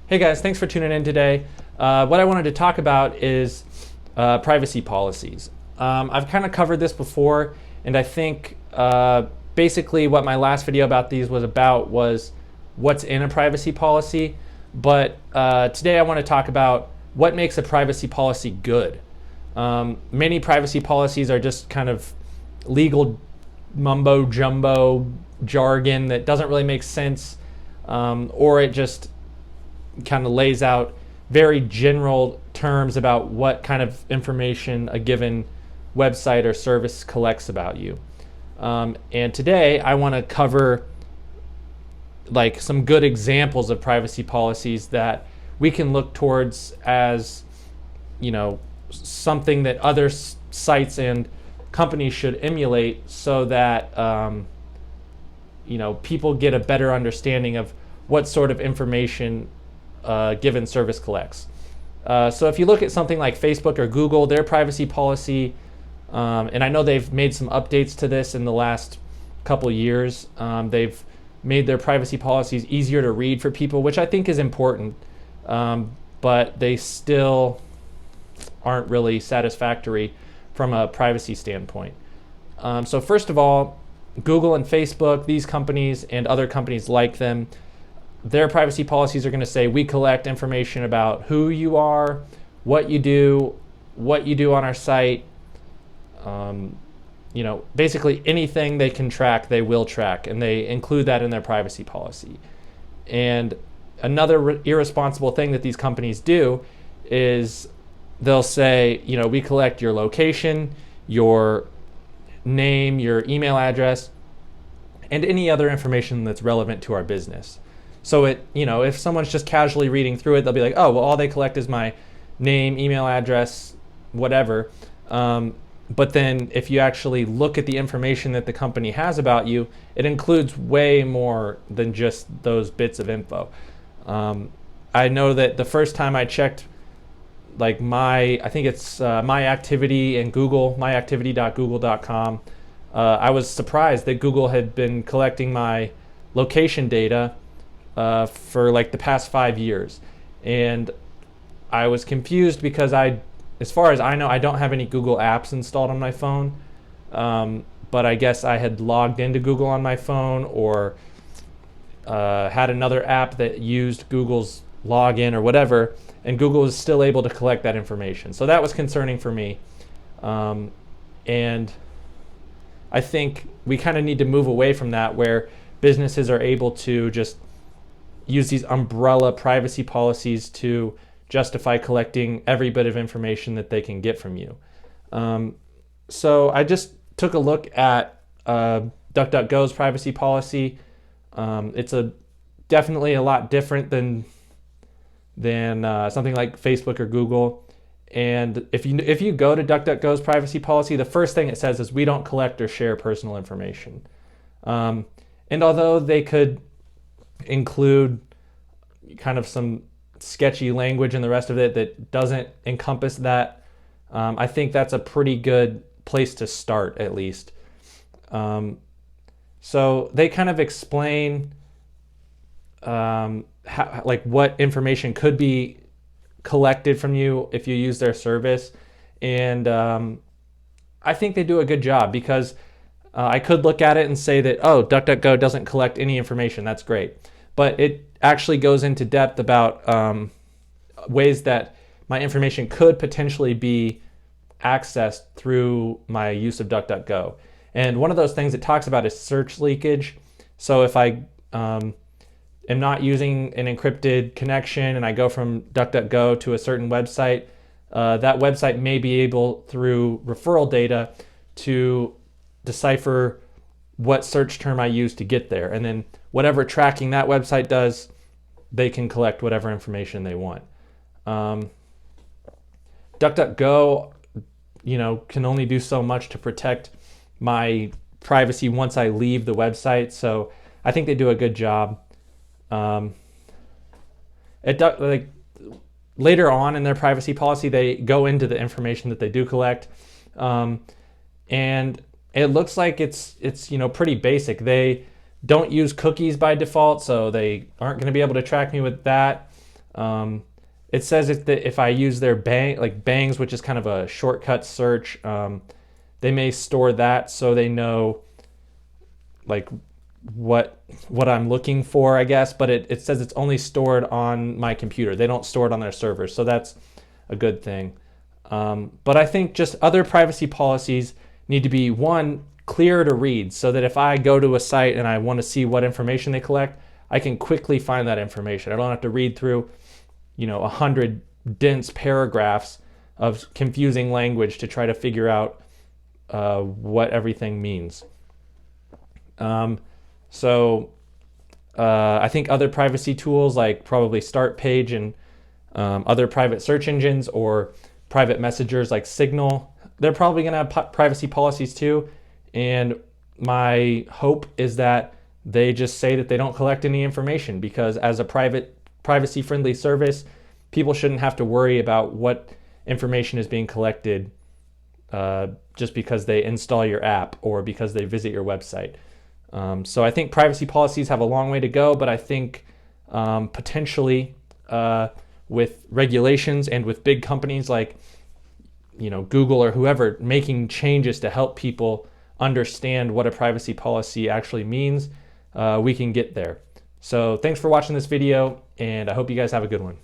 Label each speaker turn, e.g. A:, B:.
A: Hey guys, thanks for tuning in today. What I wanted to talk about is privacy policies. I've kind of covered this before, and I think basically what my last video about these was about was what's in a privacy policy. But today I want to talk about what makes a privacy policy good. Many privacy policies are just kind of legal mumbo jumbo jargon that doesn't really make sense, or it just kind of lays out very general terms about what kind of information a given website or service collects about you. And today I want to cover like some good examples of privacy policies that we can look towards as, you know, something that other sites and companies should emulate so that people get a better understanding of what sort of information a given service collects. So if you look at something like Facebook or Google, their privacy policy, and I know they've made some updates to this in the last couple years. They've made their privacy policies easier to read for people, which I think is important, but they still aren't really satisfactory from a privacy standpoint. So first of all, Google and Facebook, these companies and other companies like them, their privacy policies are going to say we collect information about who you are, what you do on our site. Basically anything they can track, they will track, and they include that in their privacy policy. And another irresponsible thing that these companies do is they'll say, we collect your location, your name, your email address, and any other information that's relevant to our business. So if someone's just casually reading through it, they'll be like, oh, well, all they collect is my name, email address, whatever. But then if you actually look at the information that the company has about you, it includes way more than just those bits of info. I know that the first time I checked like my activity in Google, myactivity.google.com, I was surprised that Google had been collecting my location data for like the past 5 years. And I was confused because as far as I know, I don't have any Google apps installed on my phone. But I guess I had logged into Google on my phone or had another app that used Google's login or whatever, and Google was still able to collect that information. So that was concerning for me. And I think we kind of need to move away from that, where businesses are able to just use these umbrella privacy policies to justify collecting every bit of information that they can get from you. So I just took a look at DuckDuckGo's privacy policy. It's definitely a lot different than something like Facebook or Google. And if you go to DuckDuckGo's privacy policy, the first thing it says is we don't collect or share personal information. And although they could include kind of some sketchy language in the rest of it that doesn't encompass that, I think that's a pretty good place to start, at least. So they kind of explain what information could be collected from you if you use their service. And I think they do a good job, because I could look at it and say that, oh, DuckDuckGo doesn't collect any information. That's great. But it actually goes into depth about ways that my information could potentially be accessed through my use of DuckDuckGo. And one of those things it talks about is search leakage. So if I am not using an encrypted connection and I go from DuckDuckGo to a certain website, that website may be able, through referral data, to decipher what search term I use to get there. And then whatever tracking that website does, they can collect whatever information they want. DuckDuckGo, can only do so much to protect my privacy once I leave the website. So I think they do a good job. Later on in their privacy policy, they go into the information that they do collect, and it looks like it's pretty basic. They don't use cookies by default, so they aren't going to be able to track me with that. It says if I use their Bangs, which is kind of a shortcut search, they may store that so they know like what I'm looking for, I guess. But it says it's only stored on my computer. They don't store it on their servers, so that's a good thing. But I think just other privacy policies need to be, one, clear to read, so that if I go to a site and I want to see what information they collect, I can quickly find that information. I don't have to read through 100 dense paragraphs of confusing language to try to figure out what everything means. So I think other privacy tools like probably Startpage and other private search engines or private messengers like Signal, they're probably going to have privacy policies too. And my hope is that they just say that they don't collect any information, because as a privacy-friendly service, people shouldn't have to worry about what information is being collected just because they install your app or because they visit your website. So I think privacy policies have a long way to go, but I think potentially with regulations and with big companies like Google or whoever making changes to help people understand what a privacy policy actually means, we can get there. So thanks for watching this video, and I hope you guys have a good one.